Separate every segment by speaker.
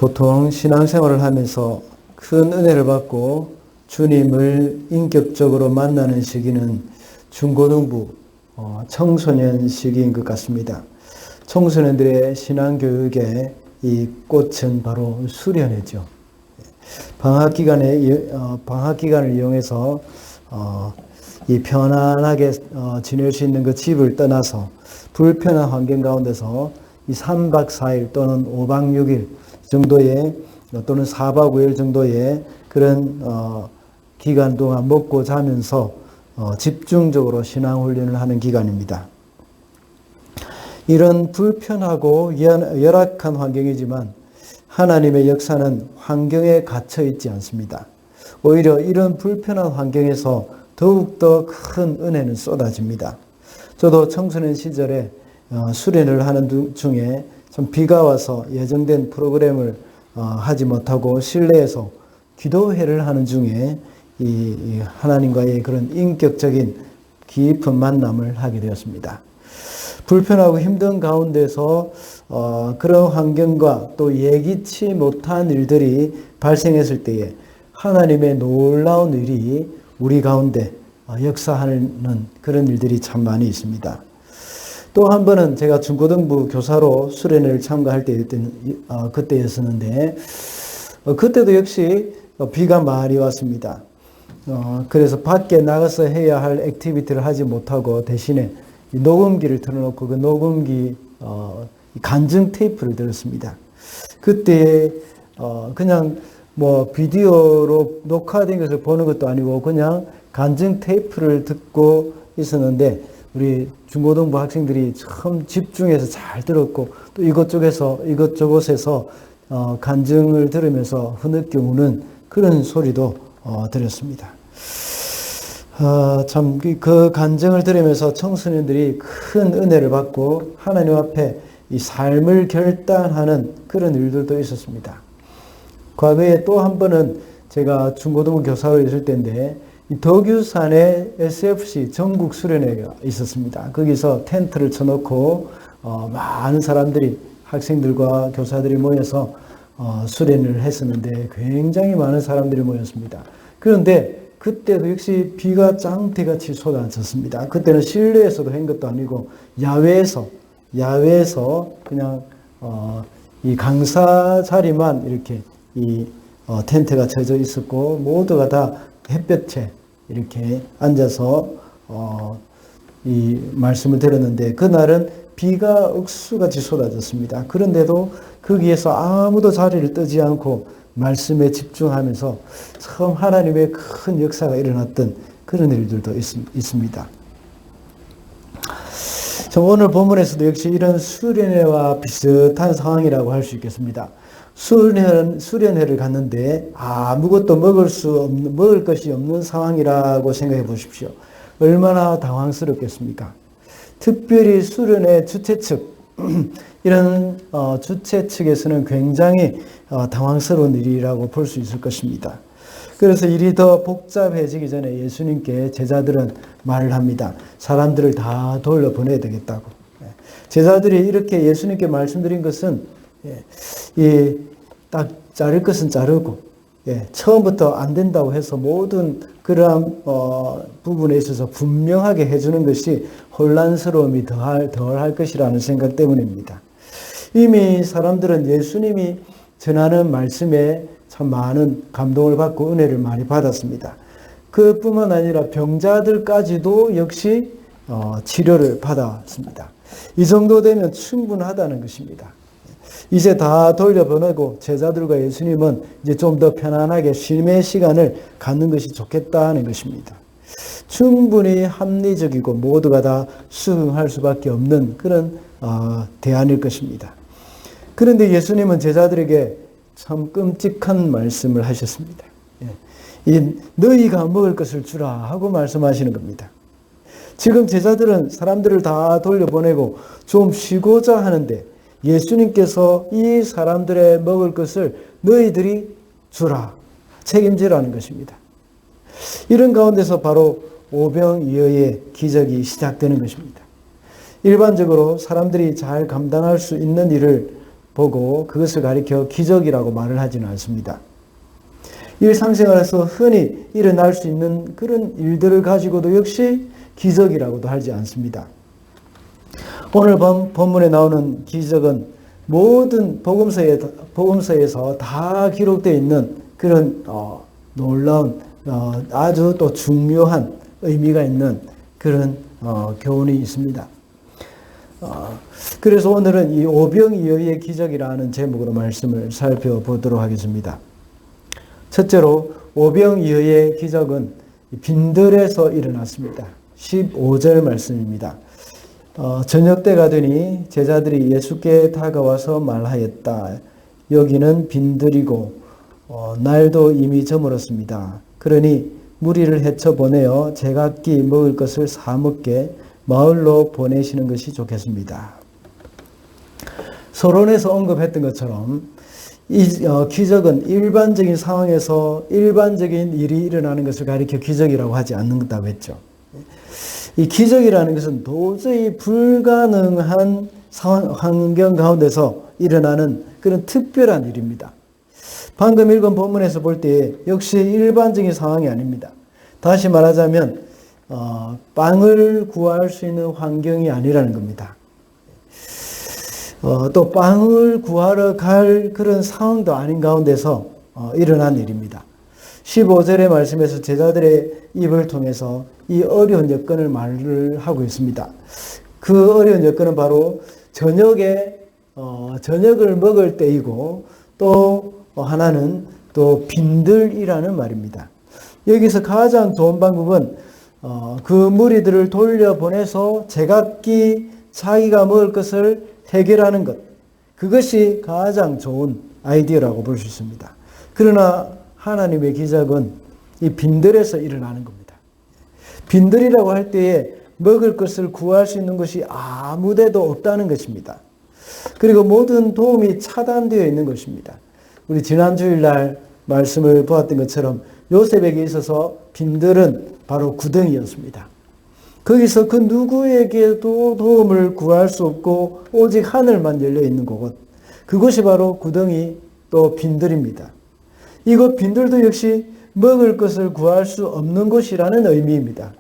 Speaker 1: 보통 신앙생활을 하면서 큰 은혜를 받고 주님을 인격적으로 만나는 시기는 중고등부, 청소년 시기인 것 같습니다. 청소년들의 신앙교육의 이 꽃은 바로 수련회죠. 방학 기간을 이용해서 이 편안하게 지낼 수 있는 그 집을 떠나서 불편한 환경 가운데서 이 3박 4일 또는 5박 6일 정도의 또는 4박 5일 정도의 그런 기간 동안 먹고 자면서 집중적으로 신앙훈련을 하는 기간입니다. 이런 불편하고 열악한 환경이지만 하나님의 역사는 환경에 갇혀 있지 않습니다. 오히려 이런 불편한 환경에서 더욱더 큰 은혜는 쏟아집니다. 저도 청소년 시절에 수련을 하는 중에 좀 비가 와서 예정된 프로그램을 하지 못하고 실내에서 기도회를 하는 중에 이 하나님과의 그런 인격적인 깊은 만남을 하게 되었습니다. 불편하고 힘든 가운데서 그런 환경과 또 예기치 못한 일들이 발생했을 때에 하나님의 놀라운 일이 우리 가운데 역사하는 그런 일들이 참 많이 있습니다. 또 한 번은 제가 중고등부 교사로 수련회를 참가할 그때였었는데 그때도 역시 비가 많이 왔습니다. 그래서 밖에 나가서 해야 할 액티비티를 하지 못하고 대신에 녹음기를 틀어놓고 그 녹음기 간증 테이프를 들었습니다. 그때 그냥 뭐 비디오로 녹화된 것을 보는 것도 아니고 그냥 간증 테이프를 듣고 있었는데 우리 중고등부 학생들이 참 집중해서 잘 들었고 또 이것저것에서 간증을 들으면서 흐느껴 우는 그런 소리도 들었습니다. 참 그 간증을 들으면서 청소년들이 큰 은혜를 받고 하나님 앞에 이 삶을 결단하는 그런 일들도 있었습니다. 과거에 또 한 번은 제가 중고등부 교사로 있을 때인데 덕유산에 SFC 전국 수련회가 있었습니다. 거기서 텐트를 쳐놓고 많은 사람들이 학생들과 교사들이 모여서 수련을 했었는데 굉장히 많은 사람들이 모였습니다. 그런데 그때도 역시 비가 짱대같이 쏟아졌습니다. 그때는 실내에서도 한 것도 아니고 야외에서 그냥 이 강사 자리만 이렇게 이 텐트가 쳐져 있었고 모두가 다 햇볕에 이렇게 앉아서 이 말씀을 들었는데 그날은 비가 억수같이 쏟아졌습니다. 그런데도 거기에서 아무도 자리를 뜨지 않고 말씀에 집중하면서 처음 하나님의 큰 역사가 일어났던 그런 일들도 있습니다. 오늘 본문에서도 역시 이런 수련회와 비슷한 상황이라고 할 수 있겠습니다. 수련회를 갔는데 아무것도 먹을 것이 없는 상황이라고 생각해 보십시오. 얼마나 당황스럽겠습니까? 특별히 수련회 주최 측, 이런 주최 측에서는 굉장히 당황스러운 일이라고 볼 수 있을 것입니다. 그래서 일이 더 복잡해지기 전에 예수님께 제자들은 말을 합니다. 사람들을 다 돌려보내야 되겠다고. 제자들이 이렇게 예수님께 말씀드린 것은 딱 자를 것은 자르고 처음부터 안 된다고 해서 모든 그러한 부분에 있어서 분명하게 해주는 것이 혼란스러움이 덜할 것이라는 생각 때문입니다. 이미 사람들은 예수님이 전하는 말씀에 참 많은 감동을 받고 은혜를 많이 받았습니다. 그뿐만 아니라 병자들까지도 역시 치료를 받았습니다. 이 정도 되면 충분하다는 것입니다. 이제 다 돌려보내고 제자들과 예수님은 이제 좀 더 편안하게 쉼의 시간을 갖는 것이 좋겠다는 것입니다. 충분히 합리적이고 모두가 다 수긍할 수밖에 없는 그런 대안일 것입니다. 그런데 예수님은 제자들에게 참 끔찍한 말씀을 하셨습니다. 너희가 먹을 것을 주라 하고 말씀하시는 겁니다. 지금 제자들은 사람들을 다 돌려보내고 좀 쉬고자 하는데 예수님께서 이 사람들의 먹을 것을 너희들이 주라, 책임지라는 것입니다. 이런 가운데서 바로 오병이어의 기적이 시작되는 것입니다. 일반적으로 사람들이 잘 감당할 수 있는 일을 보고 그것을 가리켜 기적이라고 말을 하지는 않습니다. 일상생활에서 흔히 일어날 수 있는 그런 일들을 가지고도 역시 기적이라고도 하지 않습니다. 오늘 본문에 나오는 기적은 모든 복음서에서 다 기록되어 있는 그런 놀라운 아주 또 중요한 의미가 있는 그런 교훈이 있습니다. 그래서 오늘은 이 오병이어의 기적이라는 제목으로 말씀을 살펴보도록 하겠습니다. 첫째로 오병이어의 기적은 빈들에서 일어났습니다. 15절 말씀입니다. 저녁 때가 되니 제자들이 예수께 다가와서 말하였다. 여기는 빈들이고 날도 이미 저물었습니다. 그러니 무리를 헤쳐 보내어 제각기 먹을 것을 사 먹게 마을로 보내시는 것이 좋겠습니다. 서론에서 언급했던 것처럼 이 기적은 일반적인 상황에서 일반적인 일이 일어나는 것을 가리켜 기적이라고 하지 않는다고 했죠. 이 기적이라는 것은 도저히 불가능한 환경 가운데서 일어나는 그런 특별한 일입니다. 방금 읽은 본문에서 볼 때 역시 일반적인 상황이 아닙니다. 다시 말하자면 빵을 구할 수 있는 환경이 아니라는 겁니다. 또 빵을 구하러 갈 그런 상황도 아닌 가운데서 일어난 일입니다. 15절의 말씀에서 제자들의 입을 통해서 이 어려운 여건을 말을 하고 있습니다. 그 어려운 여건은 바로 저녁을 먹을 때이고 또 하나는 또 빈들이라는 말입니다. 여기서 가장 좋은 방법은 그 무리들을 돌려보내서 제각기 자기가 먹을 것을 해결하는 것, 그것이 가장 좋은 아이디어라고 볼 수 있습니다. 그러나 하나님의 기적은 이 빈들에서 일어나는 겁니다. 빈들이라고 할 때에 먹을 것을 구할 수 있는 것이 아무 데도 없다는 것입니다. 그리고 모든 도움이 차단되어 있는 것입니다. 우리 지난 주일날 말씀을 보았던 것처럼 요셉에게 있어서 빈들은 바로 구덩이였습니다. 거기서 그 누구에게도 도움을 구할 수 없고 오직 하늘만 열려 있는 곳, 그것이 바로 구덩이 또 빈들입니다. 이곳 빈들도 역시 먹을 것을 구할 수 없는 곳이라는 의미입니다.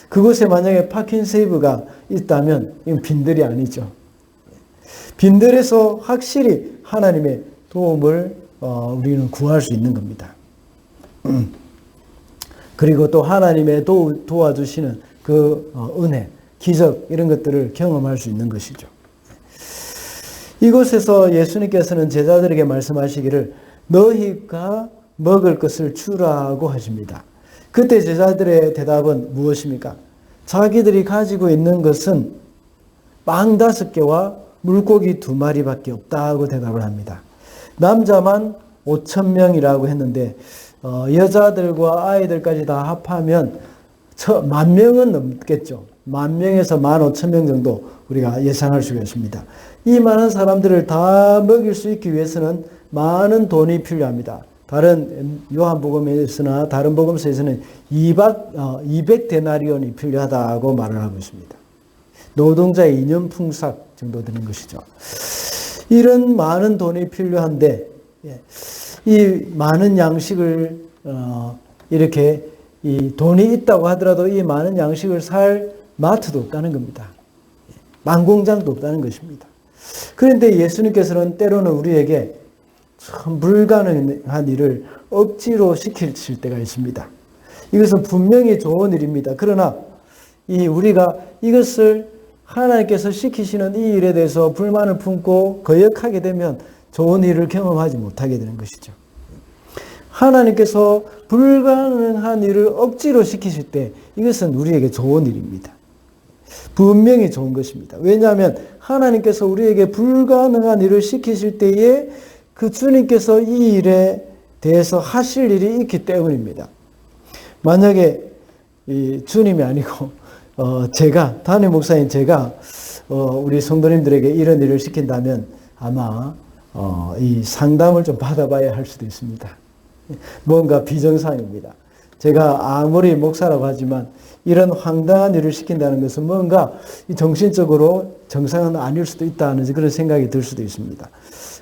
Speaker 1: 그곳에 만약에 파킨세이브가 있다면 이건 빈들이 아니죠. 빈들에서 확실히 하나님의 도움을 우리는 구할 수 있는 겁니다. 그리고 또 하나님의 도와주시는 그 은혜, 기적 이런 것들을 경험할 수 있는 것이죠. 이곳에서 예수님께서는 제자들에게 말씀하시기를 너희가 먹을 것을 주라고 하십니다. 그때 제자들의 대답은 무엇입니까? 자기들이 가지고 있는 것은 빵 5개와 물고기 2마리밖에 없다고 대답을 합니다. 남자만 5,000명이라고 했는데 여자들과 아이들까지 다 합하면 10,000명은 넘겠죠. 10,000명에서 15,000명 정도 우리가 예상할 수가 있습니다. 이 많은 사람들을 다 먹일 수 있기 위해서는 많은 돈이 필요합니다. 다른 요한복음에서나 다른 복음서에서는 200데나리온이 필요하다고 말을 하고 있습니다. 노동자의 2년 품삯 정도 되는 것이죠. 이런 많은 돈이 필요한데 이 많은 양식을 이렇게 이 돈이 있다고 하더라도 이 많은 양식을 살 마트도 없다는 겁니다. 망공장도 없다는 것입니다. 그런데 예수님께서는 때로는 우리에게 참 불가능한 일을 억지로 시키실 때가 있습니다. 이것은 분명히 좋은 일입니다. 그러나 우리가 이것을 하나님께서 시키시는 이 일에 대해서 불만을 품고 거역하게 되면 좋은 일을 경험하지 못하게 되는 것이죠. 하나님께서 불가능한 일을 억지로 시키실 때 이것은 우리에게 좋은 일입니다. 분명히 좋은 것입니다. 왜냐하면 하나님께서 우리에게 불가능한 일을 시키실 때에 그 주님께서 이 일에 대해서 하실 일이 있기 때문입니다. 만약에 주님이 아니고 담임 목사인 제가 우리 성도님들에게 이런 일을 시킨다면 아마 이 상담을 좀 받아봐야 할 수도 있습니다. 뭔가 비정상입니다. 제가 아무리 목사라고 하지만 이런 황당한 일을 시킨다는 것은 뭔가 정신적으로 정상은 아닐 수도 있다는 그런 생각이 들 수도 있습니다.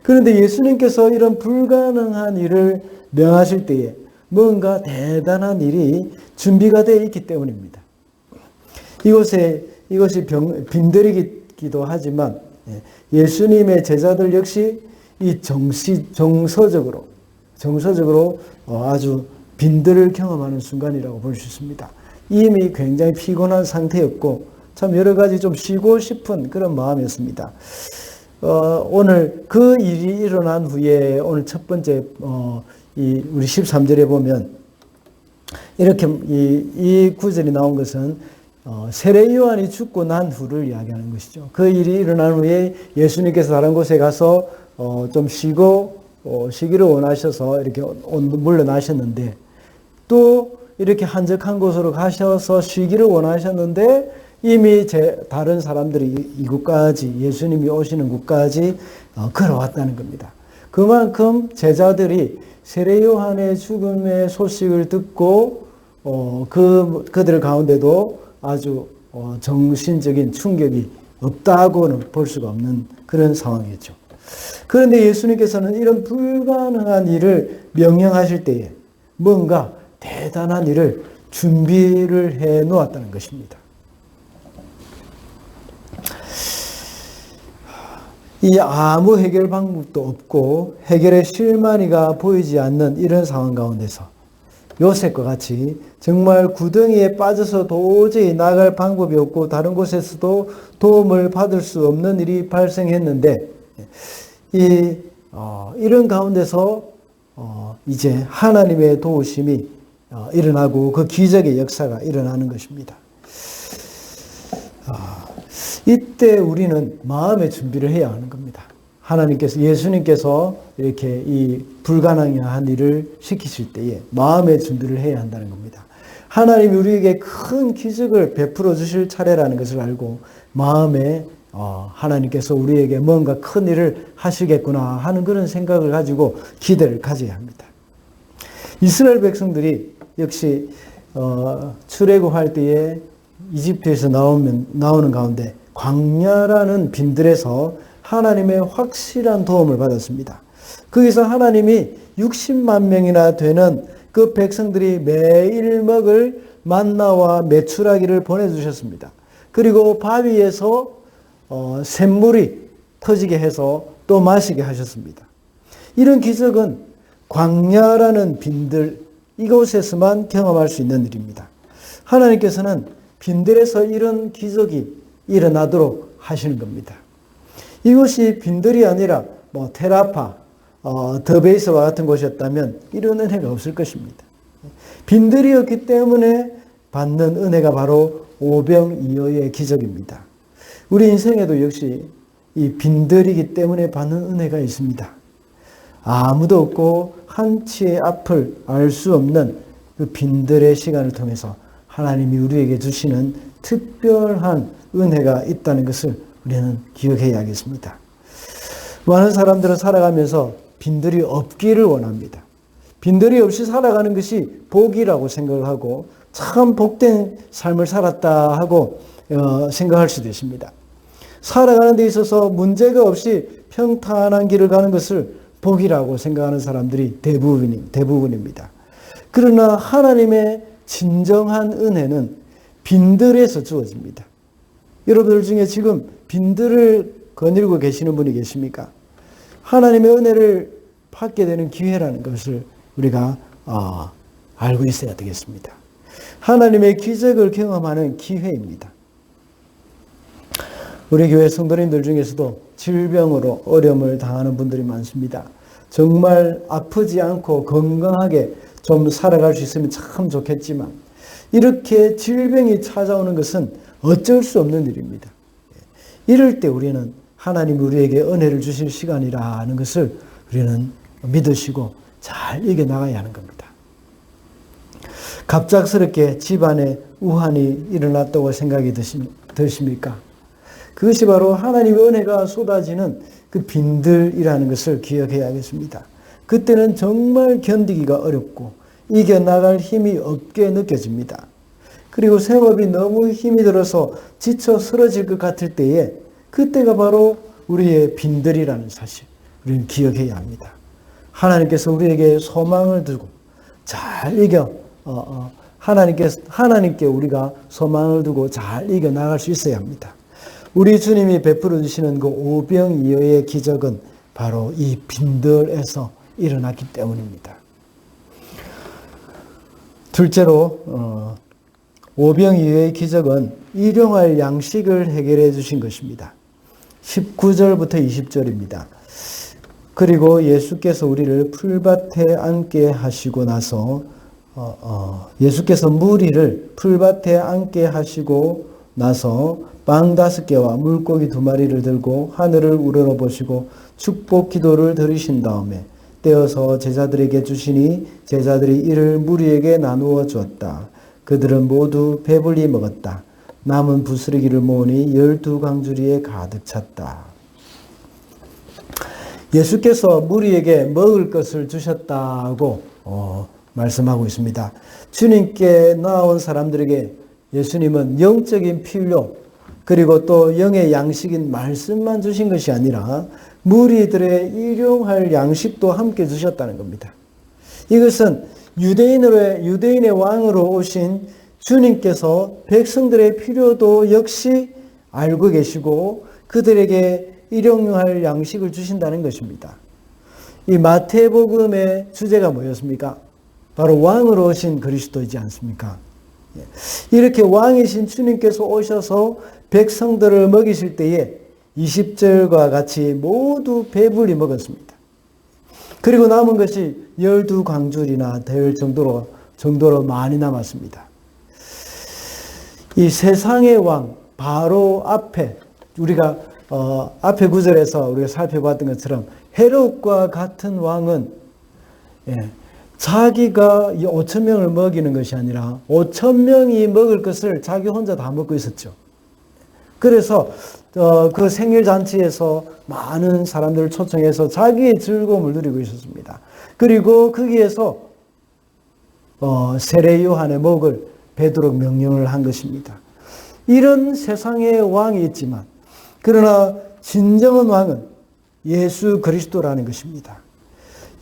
Speaker 1: 그런데 예수님께서 이런 불가능한 일을 명하실 때에 뭔가 대단한 일이 준비가 되어 있기 때문입니다. 이것이 빈들이기도 하지만 예수님의 제자들 역시 이 정서적으로 아주 빈들을 경험하는 순간이라고 볼 수 있습니다. 이미 굉장히 피곤한 상태였고 참 여러 가지 좀 쉬고 싶은 그런 마음이었습니다. 오늘 그 일이 일어난 후에 오늘 첫 번째 우리 13절에 보면 이렇게 이 구절이 나온 것은 세례 요한이 죽고 난 후를 이야기하는 것이죠. 그 일이 일어난 후에 예수님께서 다른 곳에 가서 좀 쉬기를 원하셔서 이렇게 물러나셨는데 또 이렇게 한적한 곳으로 가셔서 쉬기를 원하셨는데 이미 다른 사람들이 이곳까지 예수님이 오시는 곳까지 걸어왔다는 겁니다. 그만큼 제자들이 세례 요한의 죽음의 소식을 듣고 그들 가운데도 아주 정신적인 충격이 없다고는 볼 수가 없는 그런 상황이었죠. 그런데 예수님께서는 이런 불가능한 일을 명령하실 때에 뭔가 대단한 일을 준비를 해 놓았다는 것입니다. 이 아무 해결 방법도 없고 해결의 실마리가 보이지 않는 이런 상황 가운데서 요셉과 같이 정말 구덩이에 빠져서 도저히 나갈 방법이 없고 다른 곳에서도 도움을 받을 수 없는 일이 발생했는데 이런 가운데서 이제 하나님의 도우심이 일어나고 그 기적의 역사가 일어나는 것입니다. 이때 우리는 마음의 준비를 해야 하는 겁니다. 예수님께서 이렇게 이 불가능한 일을 시키실 때에 마음의 준비를 해야 한다는 겁니다. 하나님이 우리에게 큰 기적을 베풀어 주실 차례라는 것을 알고 마음에 하나님께서 우리에게 뭔가 큰 일을 하시겠구나 하는 그런 생각을 가지고 기대를 가져야 합니다. 이스라엘 백성들이 역시 출애굽할 때에 이집트에서 나오는 가운데 광야라는 빈들에서 하나님의 확실한 도움을 받았습니다. 거기서 하나님이 60만 명이나 되는 그 백성들이 매일 먹을 만나와 메추라기를 보내주셨습니다. 그리고 바위에서 샘물이 터지게 해서 또 마시게 하셨습니다. 이런 기적은 광야라는 빈들 이곳에서만 경험할 수 있는 일입니다. 하나님께서는 빈들에서 이런 기적이 일어나도록 하시는 겁니다. 이것이 빈들이 아니라 테라파, 더베이스와 같은 곳이었다면 이런 은혜가 없을 것입니다. 빈들이었기 때문에 받는 은혜가 바로 오병이어의 기적입니다. 우리 인생에도 역시 이 빈들이기 때문에 받는 은혜가 있습니다. 아무도 없고 한치의 앞을 알 수 없는 그 빈들의 시간을 통해서 하나님이 우리에게 주시는 특별한 은혜가 있다는 것을 우리는 기억해야겠습니다. 많은 사람들은 살아가면서 빈들이 없기를 원합니다. 빈들이 없이 살아가는 것이 복이라고 생각을 하고 참 복된 삶을 살았다 하고 생각할 수도 있습니다. 살아가는 데 있어서 문제가 없이 평탄한 길을 가는 것을 복이라고 생각하는 사람들이 대부분입니다. 그러나 하나님의 진정한 은혜는 빈들에서 주어집니다. 여러분들 중에 지금 빈들을 거닐고 계시는 분이 계십니까? 하나님의 은혜를 받게 되는 기회라는 것을 우리가 알고 있어야 되겠습니다. 하나님의 기적을 경험하는 기회입니다. 우리 교회 성도님들 중에서도 질병으로 어려움을 당하는 분들이 많습니다. 정말 아프지 않고 건강하게 좀 살아갈 수 있으면 참 좋겠지만 이렇게 질병이 찾아오는 것은 어쩔 수 없는 일입니다. 이럴 때 우리는 하나님이 우리에게 은혜를 주실 시간이라는 것을 우리는 믿으시고 잘 이겨나가야 하는 겁니다. 갑작스럽게 집안에 우환이 일어났다고 생각이 드십니까? 그것이 바로 하나님의 은혜가 쏟아지는 그 빈들이라는 것을 기억해야겠습니다. 그때는 정말 견디기가 어렵고 이겨나갈 힘이 없게 느껴집니다. 그리고 생업이 너무 힘이 들어서 지쳐 쓰러질 것 같을 때에 그때가 바로 우리의 빈들이라는 사실, 우리는 기억해야 합니다. 하나님께서 우리에게 소망을 두고 잘 하나님께 우리가 소망을 두고 잘 이겨 나갈 수 있어야 합니다. 우리 주님이 베풀어 주시는 그 오병이어의 기적은 바로 이 빈들에서 일어났기 때문입니다. 둘째로 오병이어의 기적은 일용할 양식을 해결해 주신 것입니다. 19절부터 20절입니다. 그리고 예수께서 우리를 풀밭에 앉게 하시고 나서 예수께서 무리를 풀밭에 앉게 하시고 나서 빵 5개와 물고기 2마리를 들고 하늘을 우러러보시고 축복 기도를 드리신 다음에 떼어서 제자들에게 주시니 제자들이 이를 무리에게 나누어 주었다. 그들은 모두 배불리 먹었다. 남은 부스러기를 모으니 12강주리에 가득 찼다. 예수께서 무리에게 먹을 것을 주셨다고 말씀하고 있습니다. 주님께 나온 사람들에게 예수님은 영적인 필요 그리고 또 영의 양식인 말씀만 주신 것이 아니라 무리들의 일용할 양식도 함께 주셨다는 겁니다. 이것은 유대인의 왕으로 오신 주님께서 백성들의 필요도 역시 알고 계시고 그들에게 일용할 양식을 주신다는 것입니다. 이 마태복음의 주제가 뭐였습니까? 바로 왕으로 오신 그리스도이지 않습니까? 이렇게 왕이신 주님께서 오셔서 백성들을 먹이실 때에 20절과 같이 모두 배불리 먹었습니다. 그리고 남은 것이 12강줄이나 될 정도로 많이 남았습니다. 이 세상의 왕 바로 앞에 우리가 앞에 구절에서 우리가 살펴봤던 것처럼 헤롯과 같은 왕은 자기가 5,000명을 먹이는 것이 아니라 5,000명이 먹을 것을 자기 혼자 다 먹고 있었죠. 그래서 그 생일잔치에서 많은 사람들을 초청해서 자기의 즐거움을 누리고 있었습니다. 그리고 거기에서 세례 요한의 목을 베도록 명령을 한 것입니다. 이런 세상의 왕이 있지만 그러나 진정한 왕은 예수 그리스도라는 것입니다.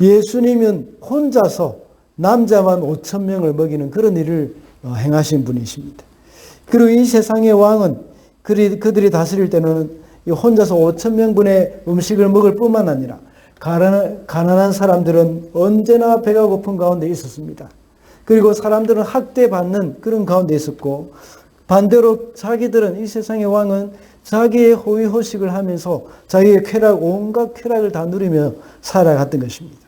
Speaker 1: 예수님은 혼자서 남자만 5,000명을 먹이는 그런 일을 행하신 분이십니다. 그리고 이 세상의 왕은 그들이 다스릴 때는 혼자서 5,000명분의 음식을 먹을 뿐만 아니라 가난한 사람들은 언제나 배가 고픈 가운데 있었습니다. 그리고 사람들은 학대받는 그런 가운데 있었고 반대로 자기들은 이 세상의 왕은 자기의 호의호식을 하면서 자기의 온갖 쾌락을 다 누리며 살아갔던 것입니다.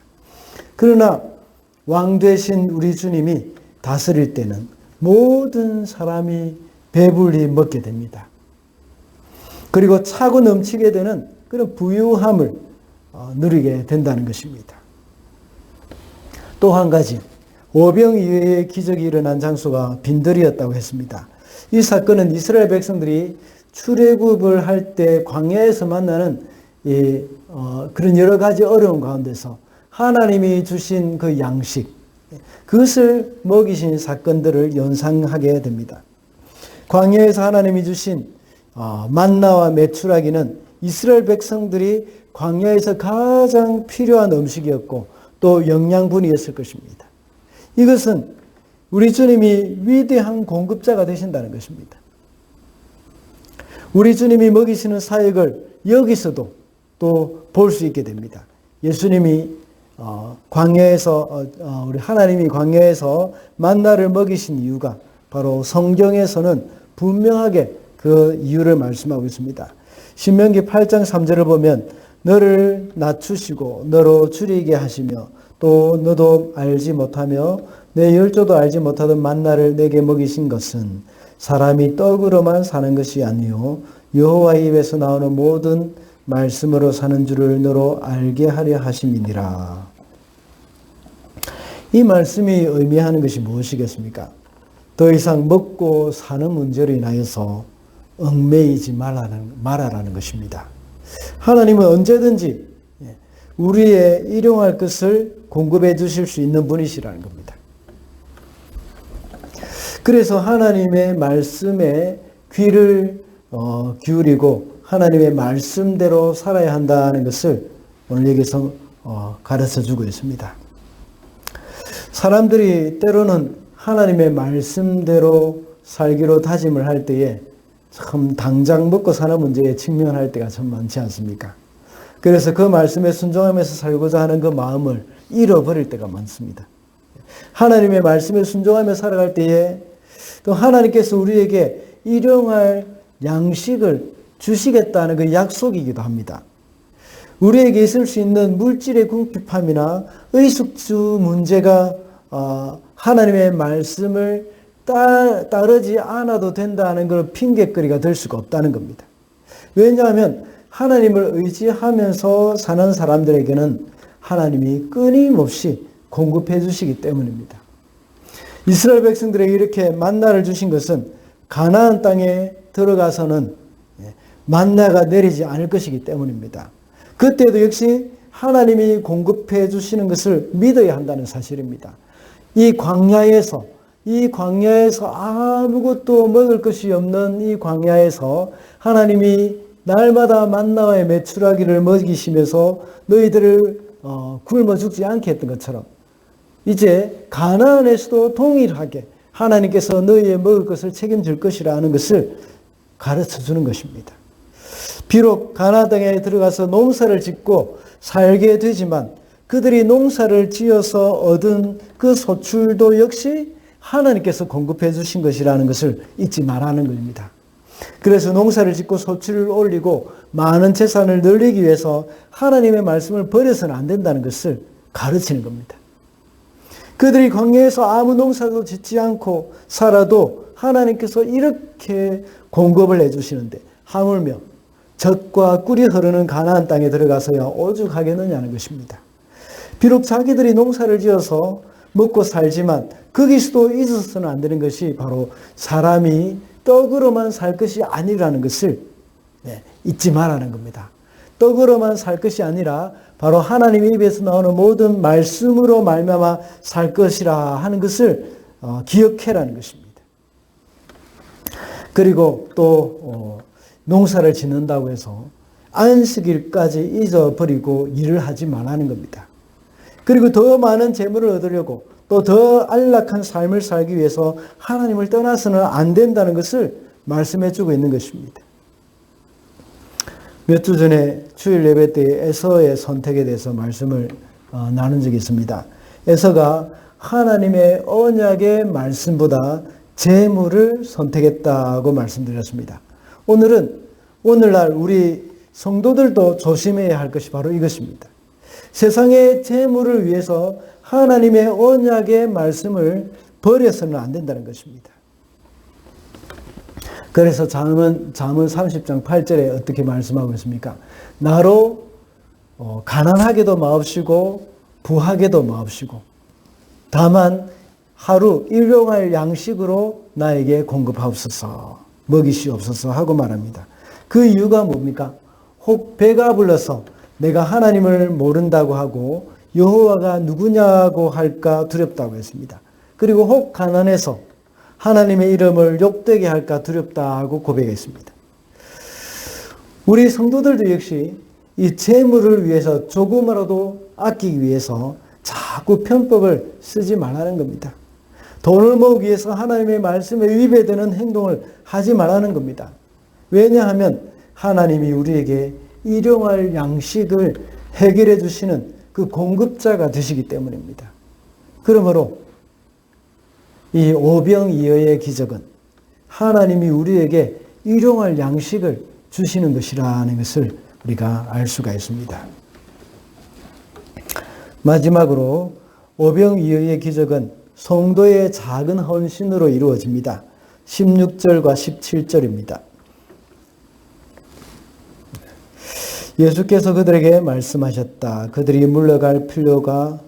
Speaker 1: 그러나 왕 되신 우리 주님이 다스릴 때는 모든 사람이 배불리 먹게 됩니다. 그리고 차고 넘치게 되는 그런 부유함을 누리게 된다는 것입니다. 또 한 가지 오병이어의 기적이 일어난 장소가 빈들이었다고 했습니다. 이 사건은 이스라엘 백성들이 출애굽을 할 때 광야에서 만나는 그런 여러 가지 어려운 가운데서 하나님이 주신 그 양식, 그것을 먹이신 사건들을 연상하게 됩니다. 광야에서 하나님이 주신 만나와 메추라기는 이스라엘 백성들이 광야에서 가장 필요한 음식이었고 또 영양분이었을 것입니다. 이것은 우리 주님이 위대한 공급자가 되신다는 것입니다. 우리 주님이 먹이시는 사역을 여기서도 또 볼 수 있게 됩니다. 예수님이 광야에서 우리 하나님이 광야에서 만나를 먹이신 이유가 바로 성경에서는 분명하게 그 이유를 말씀하고 있습니다. 신명기 8장 3절을 보면 너를 낮추시고 너로 줄이게 하시며 또 너도 알지 못하며 내 열조도 알지 못하던 만나를 내게 먹이신 것은 사람이 떡으로만 사는 것이 아니요 여호와의 입에서 나오는 모든 말씀으로 사는 줄을 너로 알게 하려 하심이니라. 이 말씀이 의미하는 것이 무엇이겠습니까? 더 이상 먹고 사는 문제로 인하여서 얽매이지 말아라는 것입니다. 하나님은 언제든지 우리의 일용할 것을 공급해 주실 수 있는 분이시라는 겁니다. 그래서 하나님의 말씀에 귀를 기울이고 하나님의 말씀대로 살아야 한다는 것을 오늘 여기서 가르쳐 주고 있습니다. 사람들이 때로는 하나님의 말씀대로 살기로 다짐을 할 때에 참 당장 먹고 사는 문제에 직면할 때가 참 많지 않습니까? 그래서 그 말씀에 순종하면서 살고자 하는 그 마음을 잃어버릴 때가 많습니다. 하나님의 말씀에 순종하며 살아갈 때에 또 하나님께서 우리에게 일용할 양식을 주시겠다는 그 약속이기도 합니다. 우리에게 있을 수 있는 물질의 궁핍함이나 의숙주 문제가 하나님의 말씀을 따르지 않아도 된다는 걸 핑계거리가 될 수가 없다는 겁니다. 왜냐하면 하나님을 의지하면서 사는 사람들에게는 하나님이 끊임없이 공급해 주시기 때문입니다. 이스라엘 백성들에게 이렇게 만나를 주신 것은 가나안 땅에 들어가서는 만나가 내리지 않을 것이기 때문입니다. 그때도 역시 하나님이 공급해 주시는 것을 믿어야 한다는 사실입니다. 이 광야에서 아무것도 먹을 것이 없는 이 광야에서 하나님이 날마다 만나와의 메추라기를 먹이시면서 너희들을 굶어 죽지 않게 했던 것처럼 이제 가나안에서도 동일하게 하나님께서 너희의 먹을 것을 책임질 것이라는 것을 가르쳐 주는 것입니다. 비록 가나안 땅에 들어가서 농사를 짓고 살게 되지만 그들이 농사를 지어서 얻은 그 소출도 역시 하나님께서 공급해 주신 것이라는 것을 잊지 말라는 겁니다. 그래서 농사를 짓고 소출을 올리고 많은 재산을 늘리기 위해서 하나님의 말씀을 버려서는 안 된다는 것을 가르치는 겁니다. 그들이 광야에서 아무 농사도 짓지 않고 살아도 하나님께서 이렇게 공급을 해주시는데 하물며 젖과 꿀이 흐르는 가나안 땅에 들어가서야 오죽하겠느냐는 것입니다. 비록 자기들이 농사를 지어서 먹고 살지만 거기서도 잊어서는 안 되는 것이 바로 사람이 떡으로만 살 것이 아니라는 것을 잊지 말라는 겁니다. 떡으로만 살 것이 아니라 바로 하나님 입에서 나오는 모든 말씀으로 말미암아 살 것이라 하는 것을 기억해라는 것입니다. 그리고 또 농사를 짓는다고 해서 안식일까지 잊어버리고 일을 하지 말라는 겁니다. 그리고 더 많은 재물을 얻으려고 또 더 안락한 삶을 살기 위해서 하나님을 떠나서는 안 된다는 것을 말씀해 주고 있는 것입니다. 몇 주 전에 주일 예배 때 에서의 선택에 대해서 말씀을 나눈 적이 있습니다. 에서가 하나님의 언약의 말씀보다 재물을 선택했다고 말씀드렸습니다. 오늘날 우리 성도들도 조심해야 할 것이 바로 이것입니다. 세상의 재물을 위해서 하나님의 언약의 말씀을 버려서는 안 된다는 것입니다. 그래서 잠언 30장 8절에 어떻게 말씀하고 있습니까? 나로 가난하게도 마옵시고 부하게도 마옵시고 다만 하루 일용할 양식으로 나에게 공급하옵소서 먹이시옵소서 하고 말합니다. 그 이유가 뭡니까? 혹 배가 불러서 내가 하나님을 모른다고 하고 여호와가 누구냐고 할까 두렵다고 했습니다. 그리고 혹 가난해서 하나님의 이름을 욕되게 할까 두렵다고 고백했습니다. 우리 성도들도 역시 이 재물을 위해서 조금이라도 아끼기 위해서 자꾸 편법을 쓰지 말라는 겁니다. 돈을 모으기 위해서 하나님의 말씀에 위배되는 행동을 하지 말라는 겁니다. 왜냐하면 하나님이 우리에게 일용할 양식을 해결해 주시는 그 공급자가 되시기 때문입니다. 그러므로 이 오병이어의 기적은 하나님이 우리에게 일용할 양식을 주시는 것이라는 것을 우리가 알 수가 있습니다. 마지막으로 오병이어의 기적은 성도의 작은 헌신으로 이루어집니다. 16절과 17절입니다. 예수께서 그들에게 말씀하셨다. 그들이 물러갈 필요가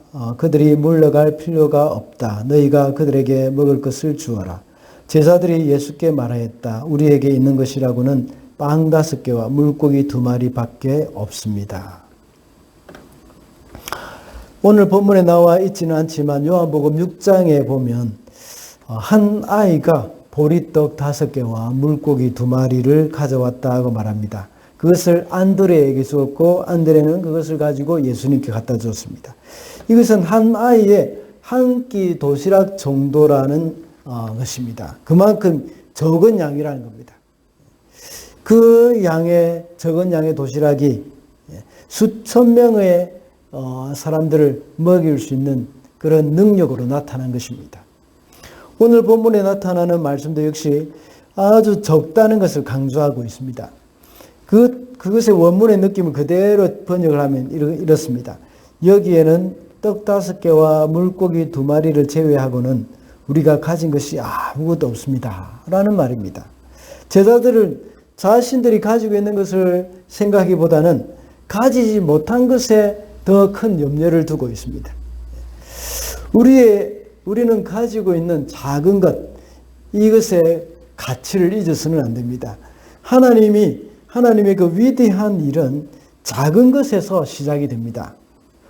Speaker 1: 없다. 너희가 그들에게 먹을 것을 주어라. 제자들이 예수께 말하였다. 우리에게 있는 것이라고는 빵 5개와 물고기 2마리밖에 없습니다. 오늘 본문에 나와 있지는 않지만 요한복음 6장에 보면 한 아이가 보리떡 5개와 물고기 2마리를 가져왔다고 말합니다. 그것을 안드레에게 주었고 안드레는 그것을 가지고 예수님께 갖다 줬습니다. 이것은 한 아이의 한 끼 도시락 정도라는 것입니다. 그만큼 적은 양이라는 겁니다. 그 양의 적은 양의 도시락이 수천 명의 사람들을 먹일 수 있는 그런 능력으로 나타난 것입니다. 오늘 본문에 나타나는 말씀도 역시 아주 적다는 것을 강조하고 있습니다. 그것의 원문의 느낌을 그대로 번역을 하면 이렇습니다. 여기에는 떡 5개와 물고기 2마리를 제외하고는 우리가 가진 것이 아무것도 없습니다. 라는 말입니다. 제자들은 자신들이 가지고 있는 것을 생각하기보다는 가지지 못한 것에 더 큰 염려를 두고 있습니다. 우리는 가지고 있는 작은 것, 이것의 가치를 잊어서는 안 됩니다. 하나님의 그 위대한 일은 작은 것에서 시작이 됩니다.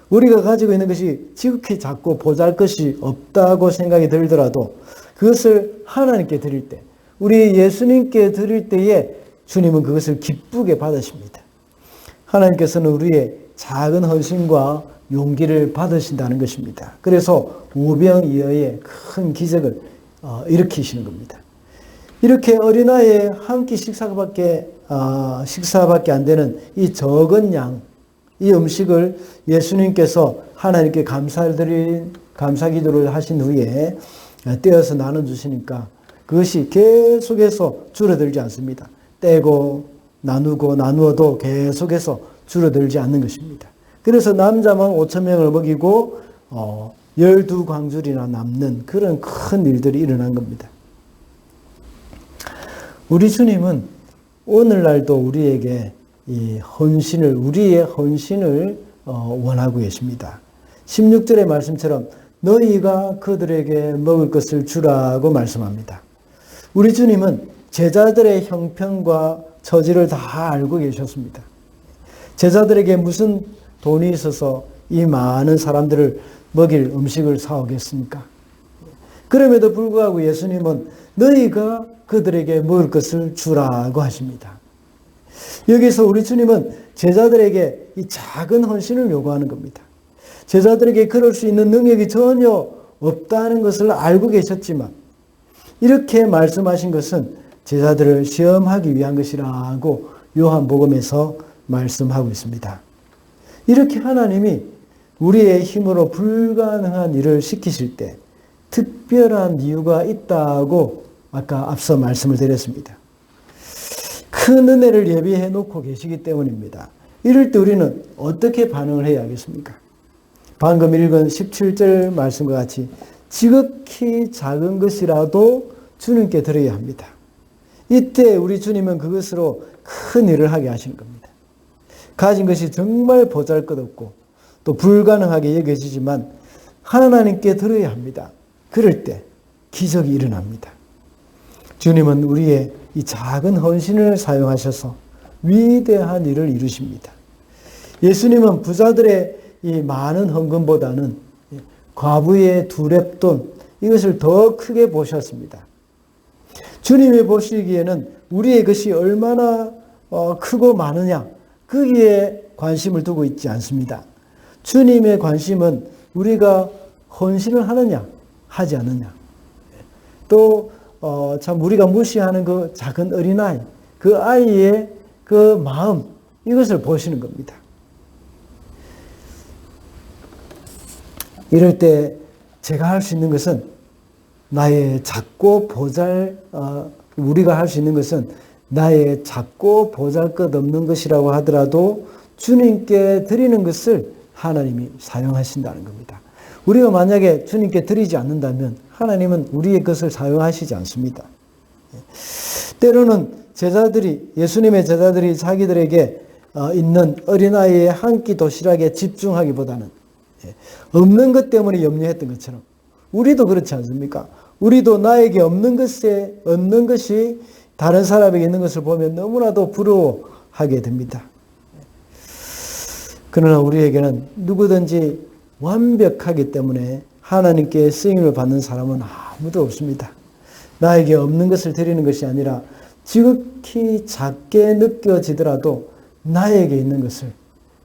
Speaker 1: 우리가 가지고 있는 것이 지극히 작고 보잘것이 없다고 생각이 들더라도 그것을 하나님께 드릴 때, 우리 예수님께 드릴 때에 주님은 그것을 기쁘게 받으십니다. 하나님께서는 우리의 작은 헌신과 용기를 받으신다는 것입니다. 그래서 오병이어의 큰 기적을 일으키시는 겁니다. 이렇게 어린아이의 한 끼 식사밖에 안 되는 이 적은 양, 이 음식을 예수님께서 하나님께 감사 기도를 하신 후에 떼어서 나눠주시니까 그것이 계속해서 줄어들지 않습니다. 떼고 나누어도 계속해서 줄어들지 않는 것입니다. 그래서 남자만 5,000명을 먹이고 12광줄이나 남는 그런 큰 일들이 일어난 겁니다. 우리 주님은 오늘날도 우리에게 우리의 헌신을 원하고 계십니다. 16절의 말씀처럼 너희가 그들에게 먹을 것을 주라고 말씀합니다. 우리 주님은 제자들의 형편과 처지를 다 알고 계셨습니다. 제자들에게 무슨 돈이 있어서 이 많은 사람들을 먹일 음식을 사오겠습니까? 그럼에도 불구하고 예수님은 너희가 그들에게 먹을 것을 주라고 하십니다. 여기서 우리 주님은 제자들에게 이 작은 헌신을 요구하는 겁니다. 제자들에게 그럴 수 있는 능력이 전혀 없다는 것을 알고 계셨지만 이렇게 말씀하신 것은 제자들을 시험하기 위한 것이라고 요한복음에서 말씀하고 있습니다. 이렇게 하나님이 우리의 힘으로 불가능한 일을 시키실 때 특별한 이유가 있다고 아까 앞서 말씀을 드렸습니다. 큰 은혜를 예비해 놓고 계시기 때문입니다. 이럴 때 우리는 어떻게 반응을 해야 하겠습니까? 방금 읽은 17절 말씀과 같이 지극히 작은 것이라도 주님께 드려야 합니다. 이때 우리 주님은 그것으로 큰 일을 하게 하시는 겁니다. 가진 것이 정말 보잘것없고 또 불가능하게 여겨지지만 하나님께 드려야 합니다. 그럴 때 기적이 일어납니다. 주님은 우리의 이 작은 헌신을 사용하셔서 위대한 일을 이루십니다. 예수님은 부자들의 이 많은 헌금보다는 과부의 2렙돈 이것을 더 크게 보셨습니다. 주님이 보시기에는 우리의 것이 얼마나 크고 많으냐 거기에 관심을 두고 있지 않습니다. 주님의 관심은 우리가 헌신을 하느냐 하지 않느냐 또 참 우리가 무시하는 그 작은 어린아이 그 아이의 그 마음 이것을 보시는 겁니다. 이럴 때 제가 할 수 있는 것은 나의 작고 우리가 할 수 있는 것은 나의 작고 보잘것없는 것이라고 하더라도 주님께 드리는 것을 하나님이 사용하신다는 겁니다. 우리가 만약에 주님께 드리지 않는다면 하나님은 우리의 것을 사용하시지 않습니다. 때로는 예수님의 제자들이 자기들에게 있는 어린아이의 한 끼 도시락에 집중하기보다는 없는 것 때문에 염려했던 것처럼 우리도 그렇지 않습니까? 우리도 나에게 없는 것이 다른 사람에게 있는 것을 보면 너무나도 부러워하게 됩니다. 그러나 우리에게는 누구든지 완벽하기 때문에 하나님께 쓰임을 받는 사람은 아무도 없습니다. 나에게 없는 것을 드리는 것이 아니라 지극히 작게 느껴지더라도 나에게 있는 것을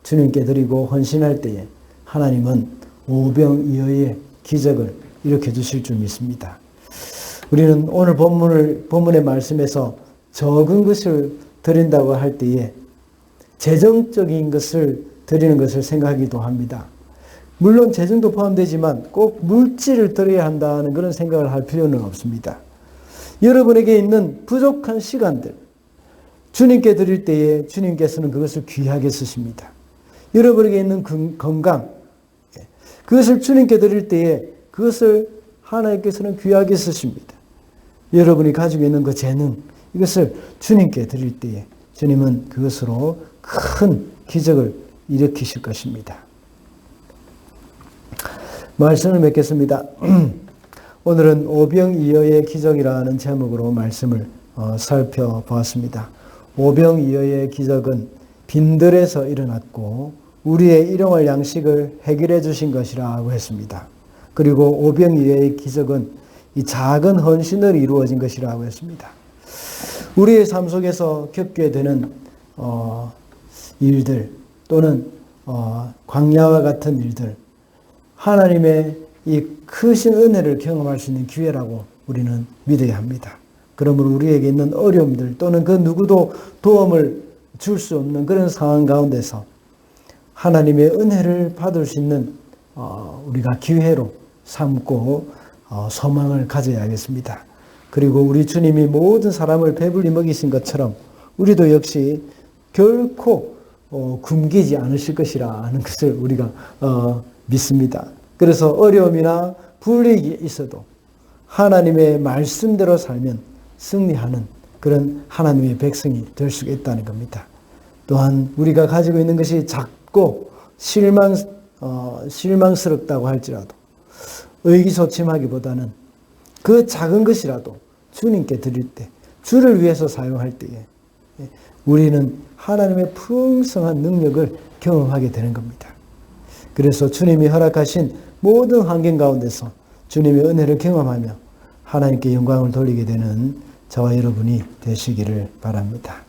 Speaker 1: 주님께 드리고 헌신할 때에 하나님은 오병이어의 기적을 일으켜 주실 줄 믿습니다. 우리는 오늘 본문의 말씀에서 적은 것을 드린다고 할 때에 재정적인 것을 드리는 것을 생각하기도 합니다. 물론 재정도 포함되지만 꼭 물질을 드려야 한다는 그런 생각을 할 필요는 없습니다. 여러분에게 있는 부족한 시간들, 주님께 드릴 때에 주님께서는 그것을 귀하게 쓰십니다. 여러분에게 있는 건강, 그것을 주님께 드릴 때에 그것을 하나님께서는 귀하게 쓰십니다. 여러분이 가지고 있는 그 재능, 이것을 주님께 드릴 때에 주님은 그것으로 큰 기적을 일으키실 것입니다. 말씀을 맺겠습니다. 오늘은 오병이어의 기적이라는 제목으로 말씀을 살펴보았습니다. 오병이어의 기적은 빈들에서 일어났고 우리의 일용할 양식을 해결해 주신 것이라고 했습니다. 그리고 오병이어의 기적은 이 작은 헌신으로 이루어진 것이라고 했습니다. 우리의 삶 속에서 겪게 되는 일들 또는 광야와 같은 일들, 하나님의 이 크신 은혜를 경험할 수 있는 기회라고 우리는 믿어야 합니다. 그러므로 우리에게 있는 어려움들 또는 그 누구도 도움을 줄 수 없는 그런 상황 가운데서 하나님의 은혜를 받을 수 있는 우리가 기회로 삼고 소망을 가져야겠습니다. 그리고 우리 주님이 모든 사람을 배불리 먹이신 것처럼 우리도 역시 결코 굶기지 않으실 것이라는 것을 우리가 믿습니다. 그래서 어려움이나 불이익이 있어도 하나님의 말씀대로 살면 승리하는 그런 하나님의 백성이 될 수 있다는 겁니다. 또한 우리가 가지고 있는 것이 작고 실망스럽다고 할지라도 의기소침하기보다는 그 작은 것이라도 주님께 드릴 때, 주를 위해서 사용할 때에 우리는 하나님의 풍성한 능력을 경험하게 되는 겁니다. 그래서 주님이 허락하신 모든 환경 가운데서 주님의 은혜를 경험하며 하나님께 영광을 돌리게 되는 저와 여러분이 되시기를 바랍니다.